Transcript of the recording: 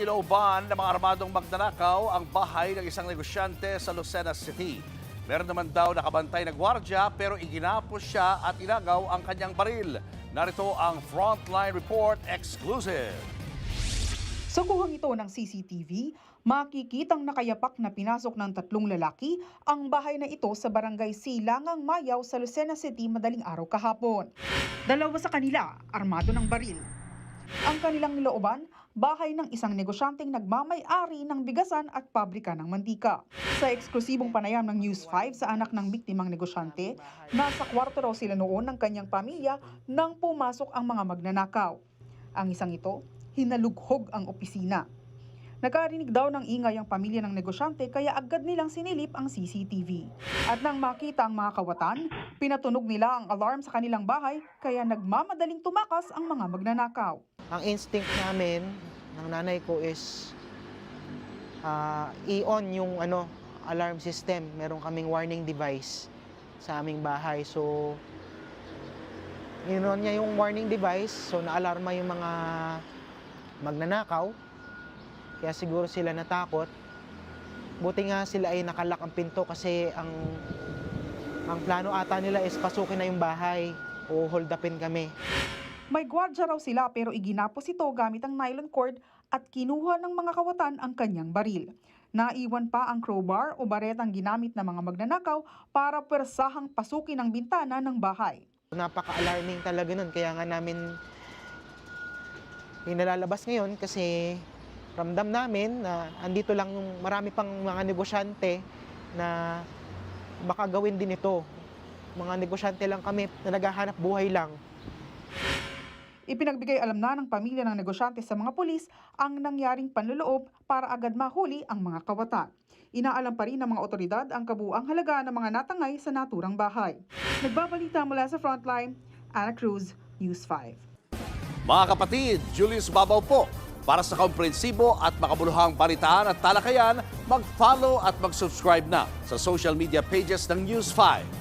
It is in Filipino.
nilooban ng mga armadong magnanakaw ang bahay ng isang negosyante sa Lucena City. Meron naman daw nakabantay na gwardiya pero iginapos siya at inagaw ang kanyang baril. Narito ang Frontline Report Exclusive. Sa kuhang ito ng CCTV, makikitang nakayapak na pinasok ng 3 lalaki ang bahay na ito sa barangay Silangang Mayaw sa Lucena City madaling araw kahapon. 2 sa kanila, armado ng baril. Ang kanilang nilooban, bahay ng isang negosyanteng nagmamay-ari ng bigasan at pabrika ng mantika. Sa eksklusibong panayam ng News 5 sa anak ng biktimang negosyante, nasa kwarto raw sila noon ng kanyang pamilya nang pumasok ang mga magnanakaw. Ang isang ito, hinalughog ang opisina. Nakarinig daw ng ingay ang pamilya ng negosyante kaya agad nilang sinilip ang CCTV. At nang makita ang mga kawatan, pinatunog nila ang alarm sa kanilang bahay kaya nagmamadaling tumakas ang mga magnanakaw. Ang instinct namin ng nanay ko is i-on yung alarm system. Meron kaming warning device sa aming bahay. So, in-on niya yung warning device. So, naalarma yung mga magnanakaw. Kaya siguro sila natakot. Buti nga sila ay nakalak ang pinto kasi ang plano ata nila is pasukin na yung bahay o hold upin kami. May gwardya raw sila pero iginapos ito gamit ang nylon cord at kinuha ng mga kawatan ang kanyang baril. Naiwan pa ang crowbar o baretang ginamit ng mga magnanakaw para pwersahang pasukin ang bintana ng bahay. Napaka-alarming talaga nun. Kaya nga namin pinalalabas ngayon kasi ramdam namin na andito lang yung marami pang mga negosyante na baka gawin din ito. Mga negosyante lang kami na naghahanap buhay lang. Ipinagbigay alam na ng pamilya ng negosyante sa mga pulis ang nangyaring panloloob para agad mahuli ang mga kawatan. Inaalam pa rin ng mga otoridad ang kabuuang halaga ng mga natangay sa naturang bahay. Nagbabalita mula sa Frontline, Ana Cruz, News 5. Mga kapatid, Julius Babaw po. Para sa komprehensibo at makabuluhang balitaan at talakayan, mag-follow at mag-subscribe na sa social media pages ng News 5.